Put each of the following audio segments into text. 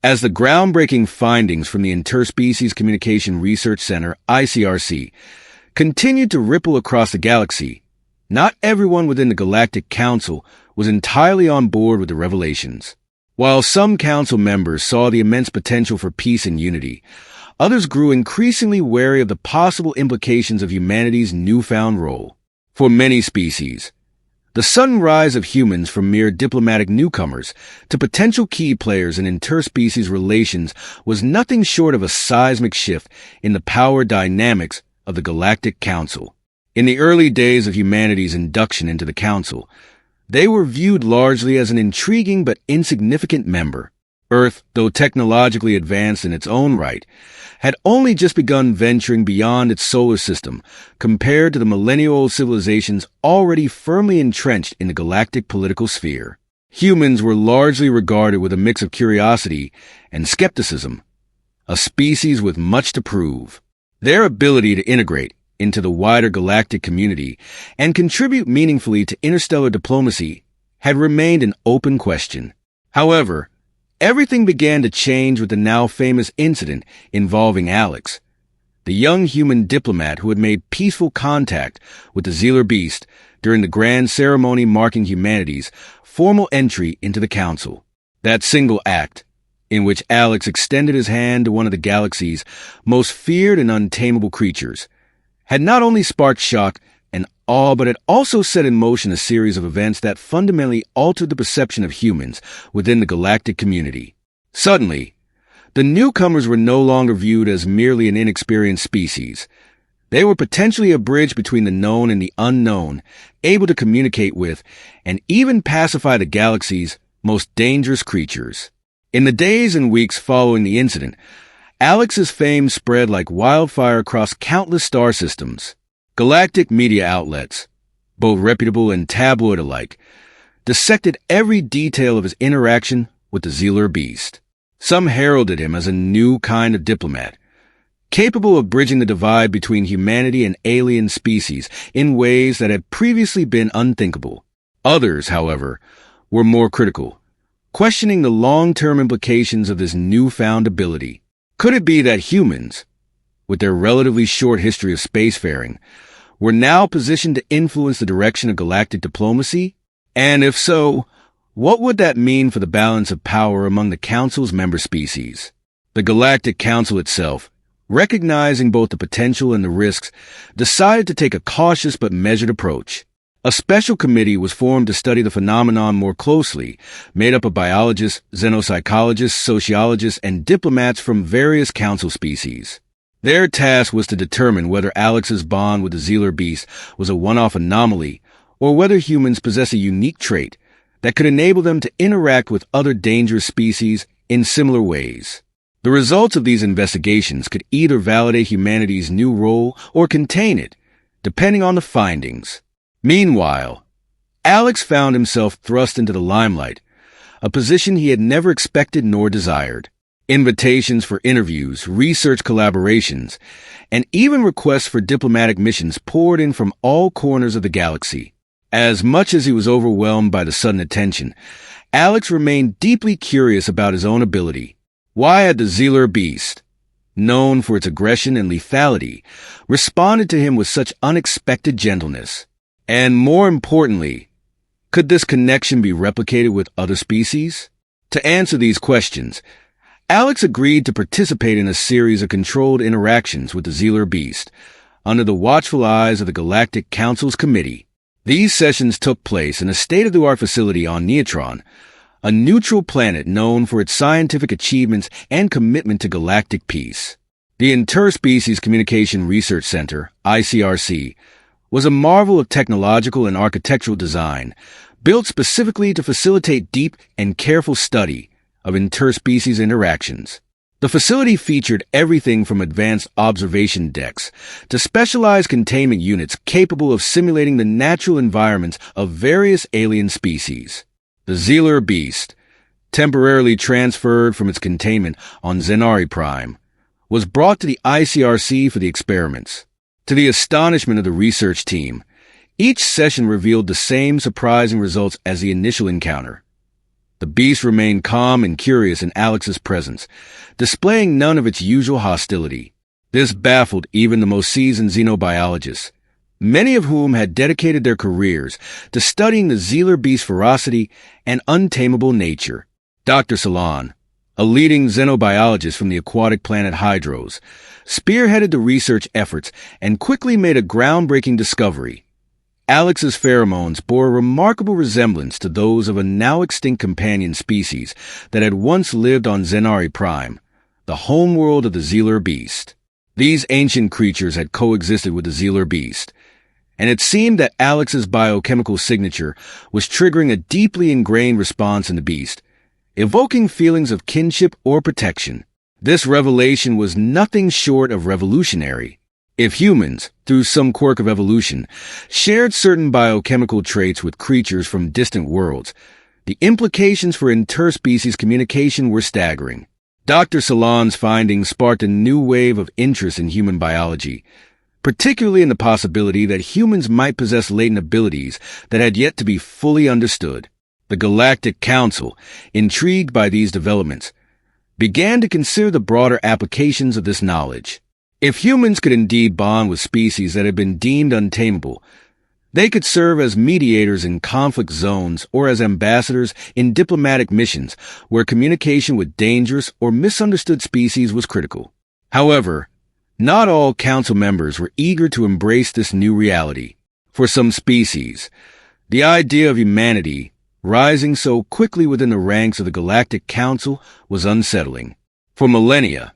As the groundbreaking findings from the Interspecies Communication Research Center, ICRC, continued to ripple across the galaxy, not everyone within the Galactic Council was entirely on board with the revelations. While some council members saw the immense potential for peace and unity, others grew increasingly wary of the possible implications of humanity's newfound role. For many species, the sudden rise of humans from mere diplomatic newcomers to potential key players in interspecies relations was nothing short of a seismic shift in the power dynamics of the Galactic Council. In the early days of humanity's induction into the Council, they were viewed largely as an intriguing but insignificant member. Earth, though technologically advanced in its own right, had only just begun venturing beyond its solar system compared to the millennial-old civilizations already firmly entrenched in the galactic political sphere. Humans were largely regarded with a mix of curiosity and skepticism, a species with much to prove. Their ability to integrate into the wider galactic community and contribute meaningfully to interstellar diplomacy had remained an open question. However, everything began to change with the now famous incident involving Alex, the young human diplomat who had made peaceful contact with the Zealer Beast during the grand ceremony marking humanity's formal entry into the Council. That single act, in which Alex extended his hand to one of the galaxy's most feared and untamable creatures, had not only sparked shock and awe, but it also set in motion a series of events that fundamentally altered the perception of humans within the galactic community. Suddenly, the newcomers were no longer viewed as merely an inexperienced species. They were potentially a bridge between the known and the unknown, able to communicate with and even pacify the galaxy's most dangerous creatures. In the days and weeks following the incident, Alex's fame spread like wildfire across countless star systems. Galactic media outlets, both reputable and tabloid alike, dissected every detail of his interaction with the Zealer Beast. Some heralded him as a new kind of diplomat, capable of bridging the divide between humanity and alien species in ways that had previously been unthinkable. Others, however, were more critical, questioning the long-term implications of this newfound ability. Could it be that humans, with their relatively short history of spacefaring, were now positioned to influence the direction of galactic diplomacy? And if so, what would that mean for the balance of power among the Council's member species? The Galactic Council itself, recognizing both the potential and the risks, decided to take a cautious but measured approach. A special committee was formed to study the phenomenon more closely, made up of biologists, xenopsychologists, sociologists, and diplomats from various Council species. Their task was to determine whether Alex's bond with the Zealer Beast was a one-off anomaly, or whether humans possess a unique trait that could enable them to interact with other dangerous species in similar ways. The results of these investigations could either validate humanity's new role or contain it, depending on the findings. Meanwhile, Alex found himself thrust into the limelight, a position he had never expected nor desired. Invitations for interviews, research collaborations, and even requests for diplomatic missions poured in from all corners of the galaxy. As much as he was overwhelmed by the sudden attention, Alex remained deeply curious about his own ability. Why had the Zealer Beast, known for its aggression and lethality, responded to him with such unexpected gentleness? And more importantly, could this connection be replicated with other species? To answer these questions, Alex agreed to participate in a series of controlled interactions with the Zealer Beast, under the watchful eyes of the Galactic Council's committee. These sessions took place in a state-of-the-art facility on Neutron, a neutral planet known for its scientific achievements and commitment to galactic peace. The Interspecies Communication Research Center, ICRC, was a marvel of technological and architectural design, built specifically to facilitate deep and careful study of interspecies interactions. The facility featured everything from advanced observation decks to specialized containment units capable of simulating the natural environments of various alien species. The Zealer Beast, temporarily transferred from its containment on Zenari Prime, was brought to the ICRC for the experiments. To the astonishment of the research team, each session revealed the same surprising results as the initial encounter. The beast remained calm and curious in Alex's presence, displaying none of its usual hostility. This baffled even the most seasoned xenobiologists, many of whom had dedicated their careers to studying the Zealer beast's ferocity and untamable nature. Dr. Salon, a leading xenobiologist from the aquatic planet Hydros, spearheaded the research efforts and quickly made a groundbreaking discovery. Alex's pheromones bore a remarkable resemblance to those of a now-extinct companion species that had once lived on Zenari Prime, the homeworld of the Zealer beast. These ancient creatures had coexisted with the Zealer beast, and it seemed that Alex's biochemical signature was triggering a deeply ingrained response in the beast, evoking feelings of kinship or protection. This revelation was nothing short of revolutionary. If humans, through some quirk of evolution, shared certain biochemical traits with creatures from distant worlds, the implications for interspecies communication were staggering. Dr. Salon's findings sparked a new wave of interest in human biology, particularly in the possibility that humans might possess latent abilities that had yet to be fully understood. The Galactic Council, intrigued by these developments, began to consider the broader applications of this knowledge. If humans could indeed bond with species that had been deemed untamable, they could serve as mediators in conflict zones or as ambassadors in diplomatic missions where communication with dangerous or misunderstood species was critical. However, not all council members were eager to embrace this new reality. For some species, the idea of humanity rising so quickly within the ranks of the Galactic Council was unsettling. For millennia,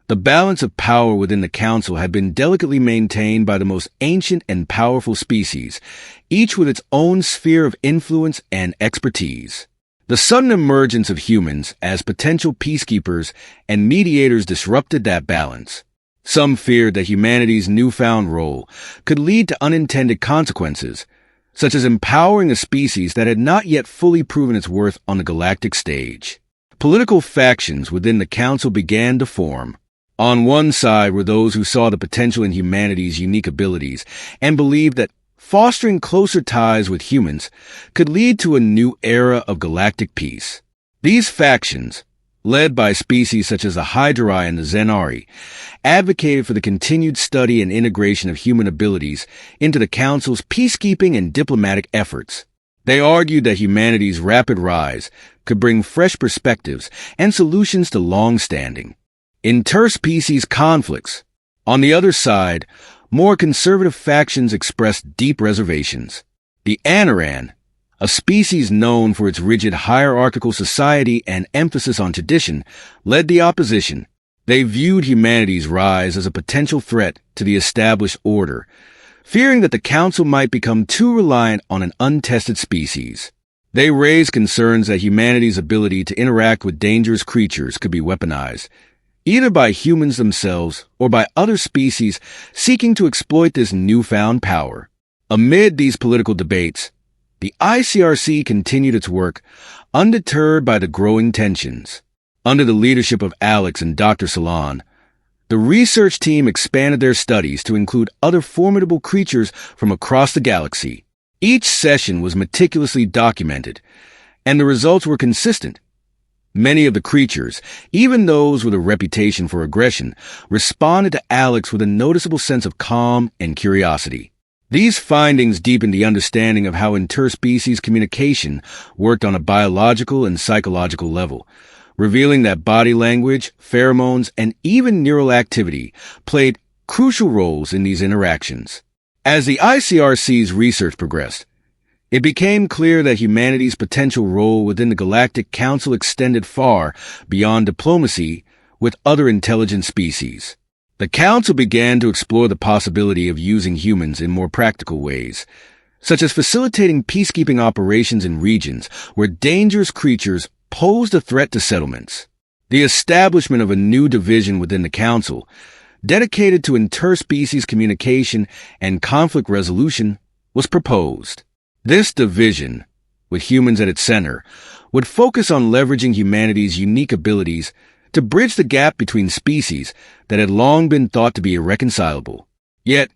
the balance of power within the Council had been delicately maintained by the most ancient and powerful species, each with its own sphere of influence and expertise. The sudden emergence of humans as potential peacekeepers and mediators disrupted that balance. Some feared that humanity's newfound role could lead to unintended consequences, such as empowering a species that had not yet fully proven its worth on the galactic stage. Political factions within the Council began to form. On one side were those who saw the potential in humanity's unique abilities and believed that fostering closer ties with humans could lead to a new era of galactic peace. These factions, led by species such as the Hydrai and the Zenari, advocated for the continued study and integration of human abilities into the Council's peacekeeping and diplomatic efforts. They argued that humanity's rapid rise could bring fresh perspectives and solutions to long-standing interspecies conflicts. On the other side, more conservative factions expressed deep reservations. The Anaran, a species known for its rigid hierarchical society and emphasis on tradition, led the opposition. They viewed humanity's rise as a potential threat to the established order, fearing that the Council might become too reliant on an untested species. They raised concerns that humanity's ability to interact with dangerous creatures could be weaponized, either by humans themselves or by other species seeking to exploit this newfound power. Amid these political debates, the ICRC continued its work, undeterred by the growing tensions. Under the leadership of Alex and Dr. Salon, the research team expanded their studies to include other formidable creatures from across the galaxy. Each session was meticulously documented, and the results were consistent. Many of the creatures, even those with a reputation for aggression, responded to Alex with a noticeable sense of calm and curiosity. These findings deepened the understanding of how interspecies communication worked on a biological and psychological level, revealing that body language, pheromones, and even neural activity played crucial roles in these interactions. As the ICRC's research progressed, it became clear that humanity's potential role within the Galactic Council extended far beyond diplomacy with other intelligent species. The Council began to explore the possibility of using humans in more practical ways, such as facilitating peacekeeping operations in regions where dangerous creatures posed a threat to settlements. The establishment of a new division within the Council, dedicated to interspecies communication and conflict resolution, was proposed. This division, with humans at its center, would focus on leveraging humanity's unique abilities to bridge the gap between species that had long been thought to be irreconcilable. Yet,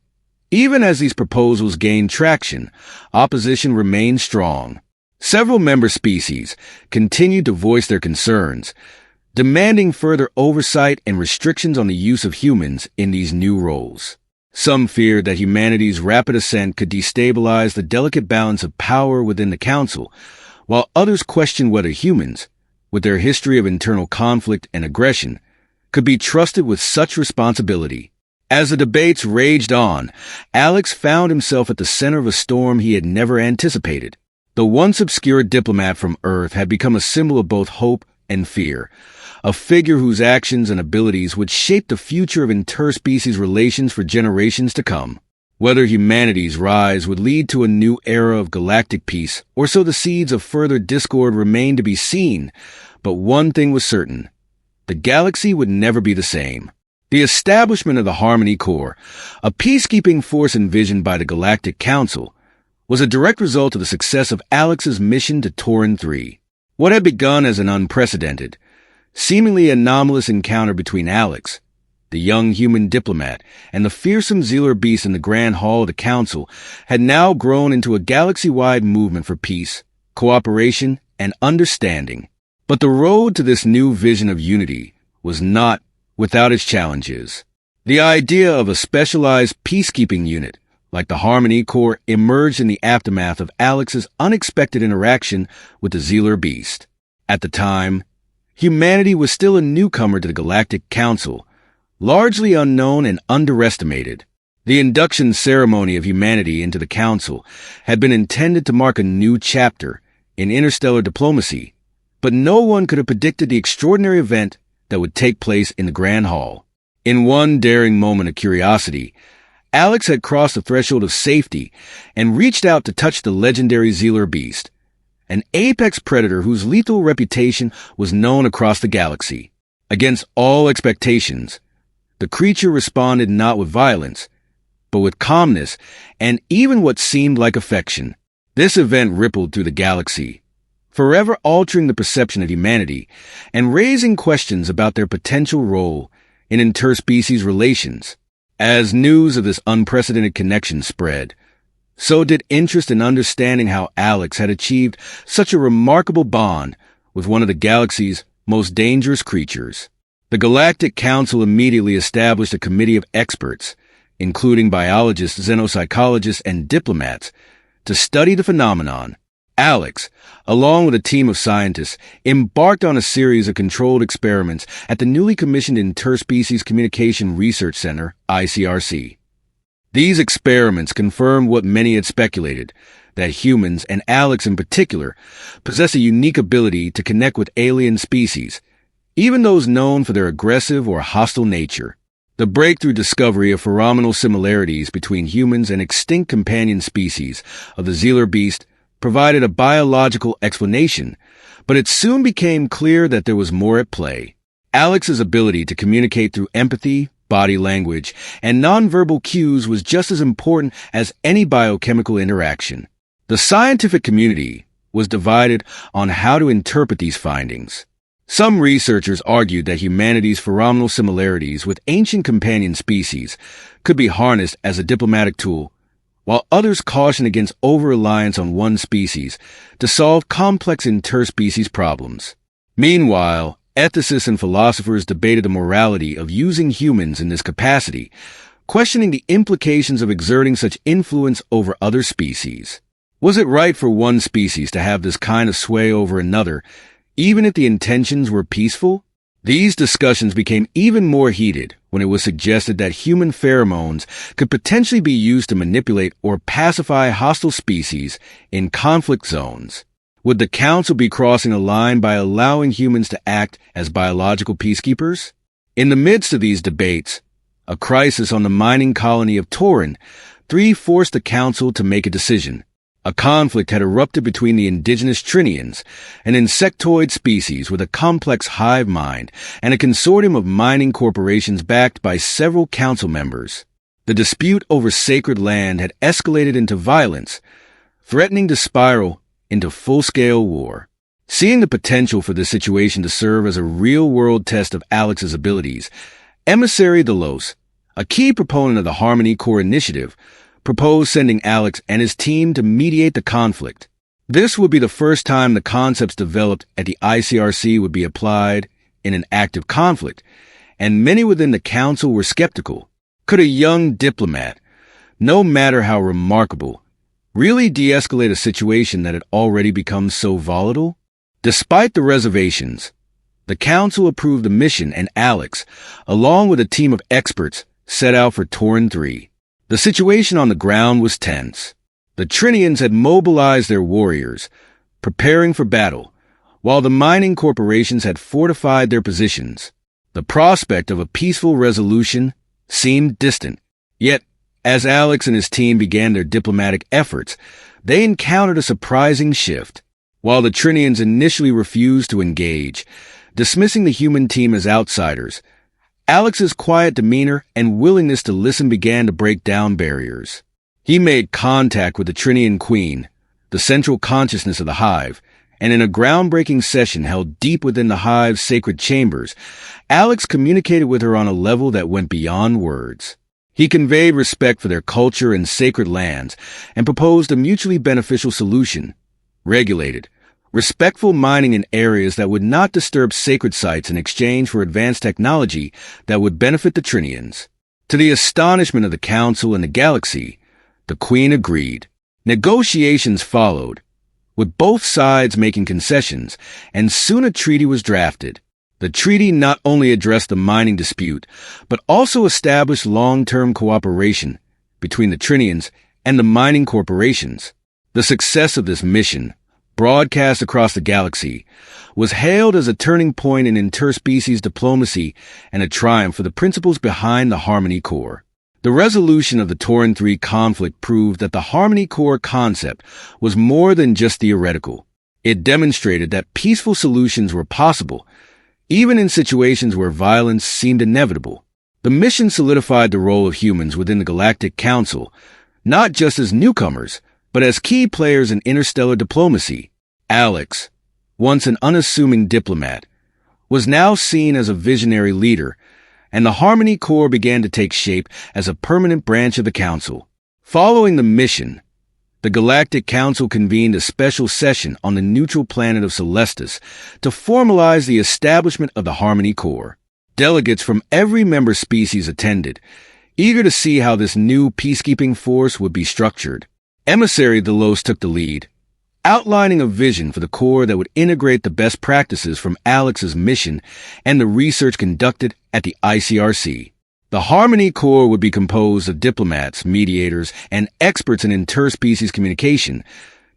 even as these proposals gained traction, opposition remained strong. Several member species continued to voice their concerns, demanding further oversight and restrictions on the use of humans in these new roles. Some feared that humanity's rapid ascent could destabilize the delicate balance of power within the Council, while others questioned whether humans, with their history of internal conflict and aggression, could be trusted with such responsibility. As the debates raged on, Alex found himself at the center of a storm he had never anticipated. The once obscure diplomat from Earth had become a symbol of both hope and fear, a figure whose actions and abilities would shape the future of interspecies relations for generations to come. Whether humanity's rise would lead to a new era of galactic peace or sow the seeds of further discord remained to be seen, but one thing was certain: the galaxy would never be the same. The establishment of the Harmony Corps, a peacekeeping force envisioned by the Galactic Council, was a direct result of the success of Alex's mission to Tauren 3. What had begun as an unprecedented, seemingly anomalous encounter between Alex, the young human diplomat, and the fearsome Zealer beast in the Grand Hall of the Council had now grown into a galaxy-wide movement for peace, cooperation, and understanding. But the road to this new vision of unity was not without its challenges. The idea of a specialized peacekeeping unit, like the Harmony Corps, emerged in the aftermath of Alex's unexpected interaction with the Zealer beast. At the time, humanity was still a newcomer to the Galactic Council, largely unknown and underestimated. The induction ceremony of humanity into the Council had been intended to mark a new chapter in interstellar diplomacy, but no one could have predicted the extraordinary event that would take place in the Grand Hall. In one daring moment of curiosity, Alex had crossed the threshold of safety and reached out to touch the legendary Zealer beast, an apex predator whose lethal reputation was known across the galaxy. Against all expectations, the creature responded not with violence, but with calmness and even what seemed like affection. This event rippled through the galaxy, forever altering the perception of humanity and raising questions about their potential role in interspecies relations. As news of this unprecedented connection spread, so did interest in understanding how Alex had achieved such a remarkable bond with one of the galaxy's most dangerous creatures. The Galactic Council immediately established a committee of experts, including biologists, xenopsychologists, and diplomats, to study the phenomenon. Alex, along with a team of scientists, embarked on a series of controlled experiments at the newly commissioned Interspecies Communication Research Center, ICRC. These experiments confirmed what many had speculated, that humans, and Alex in particular, possess a unique ability to connect with alien species, even those known for their aggressive or hostile nature. The breakthrough discovery of phenomenal similarities between humans and extinct companion species of the Zealer beast provided a biological explanation, but it soon became clear that there was more at play. Alex's ability to communicate through empathy, body language, and nonverbal cues was just as important as any biochemical interaction. The scientific community was divided on how to interpret these findings. Some researchers argued that humanity's phenomenal similarities with ancient companion species could be harnessed as a diplomatic tool, while others cautioned against over-reliance on one species to solve complex interspecies problems. Meanwhile, ethicists and philosophers debated the morality of using humans in this capacity, questioning the implications of exerting such influence over other species. Was it right for one species to have this kind of sway over another, even if the intentions were peaceful? These discussions became even more heated when it was suggested that human pheromones could potentially be used to manipulate or pacify hostile species in conflict zones. Would the Council be crossing a line by allowing humans to act as biological peacekeepers? In the midst of these debates, a crisis on the mining colony of Tauren 3 forced the Council to make a decision. A conflict had erupted between the indigenous Trinians, an insectoid species with a complex hive mind, and a consortium of mining corporations backed by several council members. The dispute over sacred land had escalated into violence, threatening to spiral into full-scale war. Seeing the potential for this situation to serve as a real-world test of Alex's abilities, Emissary Delos, a key proponent of the Harmony Corps initiative, proposed sending Alex and his team to mediate the conflict. This would be the first time the concepts developed at the ICRC would be applied in an active conflict, and many within the council were skeptical. Could a young diplomat, no matter how remarkable, really de-escalate a situation that had already become so volatile? Despite the reservations, the council approved the mission, and Alex, along with a team of experts, set out for Tauren 3. The situation on the ground was tense. The Trinians had mobilized their warriors, preparing for battle, while the mining corporations had fortified their positions. The prospect of a peaceful resolution seemed distant. Yet, as Alex and his team began their diplomatic efforts, they encountered a surprising shift. While the Trinians initially refused to engage, dismissing the human team as outsiders, Alex's quiet demeanor and willingness to listen began to break down barriers. He made contact with the Trinian Queen, the central consciousness of the Hive, and in a groundbreaking session held deep within the Hive's sacred chambers, Alex communicated with her on a level that went beyond words. He conveyed respect for their culture and sacred lands and proposed a mutually beneficial solution: regulated, respectful mining in areas that would not disturb sacred sites in exchange for advanced technology that would benefit the Trinians. To the astonishment of the Council and the galaxy, the Queen agreed. Negotiations followed, with both sides making concessions, and soon a treaty was drafted. The treaty not only addressed the mining dispute, but also established long-term cooperation between the Trinians and the mining corporations. The success of this mission, broadcast across the galaxy, was hailed as a turning point in interspecies diplomacy and a triumph for the principles behind the Harmony Core. The resolution of the Tauren 3 conflict proved that the Harmony Core concept was more than just theoretical. It demonstrated that peaceful solutions were possible, even in situations where violence seemed inevitable. The mission solidified the role of humans within the Galactic Council, not just as newcomers, but as key players in interstellar diplomacy. Alex, once an unassuming diplomat, was now seen as a visionary leader, and the Harmony Core began to take shape as a permanent branch of the Council. Following the mission, the Galactic Council convened a special session on the neutral planet of Celestis to formalize the establishment of the Harmony Core. Delegates from every member species attended, eager to see how this new peacekeeping force would be structured. Emissary Delos took the lead, outlining a vision for the Core that would integrate the best practices from Alex's mission and the research conducted at the ICRC. The Harmony Core would be composed of diplomats, mediators, and experts in interspecies communication,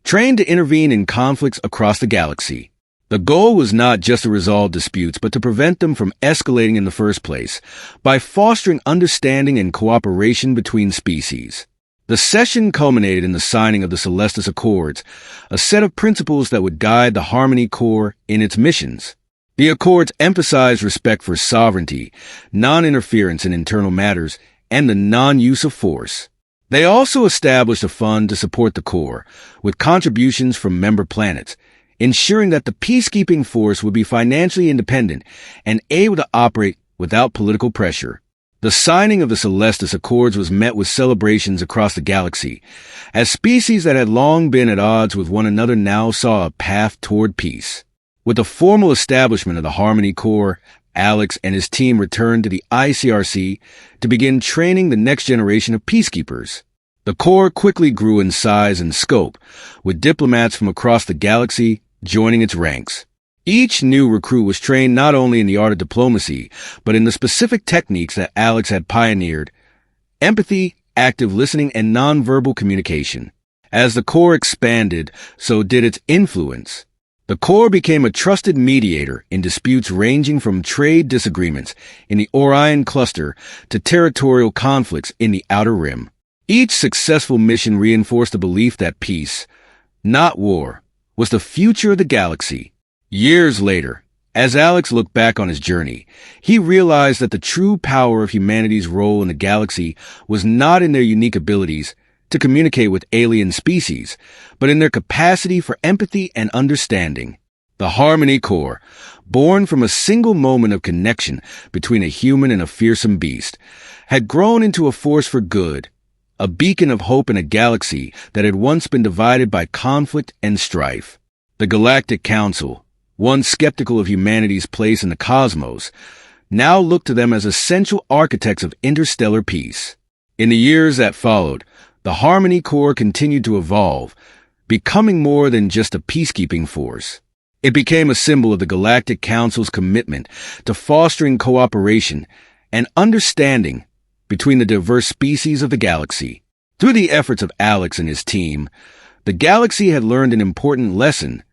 trained to intervene in conflicts across the galaxy. The goal was not just to resolve disputes, but to prevent them from escalating in the first place, by fostering understanding and cooperation between species. The session culminated in the signing of the Celestis Accords, a set of principles that would guide the Harmony Core in its missions. The Accords emphasized respect for sovereignty, non-interference in internal matters, and the non-use of force. They also established a fund to support the Core, with contributions from member planets, ensuring that the peacekeeping force would be financially independent and able to operate without political pressure. The signing of the Celestis Accords was met with celebrations across the galaxy, as species that had long been at odds with one another now saw a path toward peace. With the formal establishment of the Harmony Core, Alex and his team returned to the ICRC to begin training the next generation of peacekeepers. The Core quickly grew in size and scope, with diplomats from across the galaxy joining its ranks. Each new recruit was trained not only in the art of diplomacy, but in the specific techniques that Alex had pioneered: empathy, active listening, and nonverbal communication. As the Core expanded, so did its influence. The Core became a trusted mediator in disputes ranging from trade disagreements in the Orion Cluster to territorial conflicts in the Outer Rim. Each successful mission reinforced the belief that peace, not war, was the future of the galaxy. Years later, as Alex looked back on his journey, he realized that the true power of humanity's role in the galaxy was not in their unique abilities to communicate with alien species, but in their capacity for empathy and understanding. The Harmony Core, born from a single moment of connection between a human and a fearsome beast, had grown into a force for good, a beacon of hope in a galaxy that had once been divided by conflict and strife. The Galactic Council, once skeptical of humanity's place in the cosmos, now looked to them as essential architects of interstellar peace. In the years that followed, the Harmony Corps continued to evolve, becoming more than just a peacekeeping force. It became a symbol of the Galactic Council's commitment to fostering cooperation and understanding between the diverse species of the galaxy. Through the efforts of Alex and his team, the galaxy had learned an important lesson: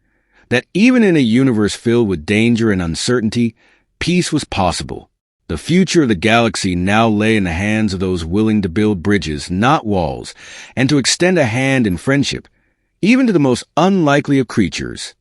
that even in a universe filled with danger and uncertainty, peace was possible. The future of the galaxy now lay in the hands of those willing to build bridges, not walls, and to extend a hand in friendship, even to the most unlikely of creatures.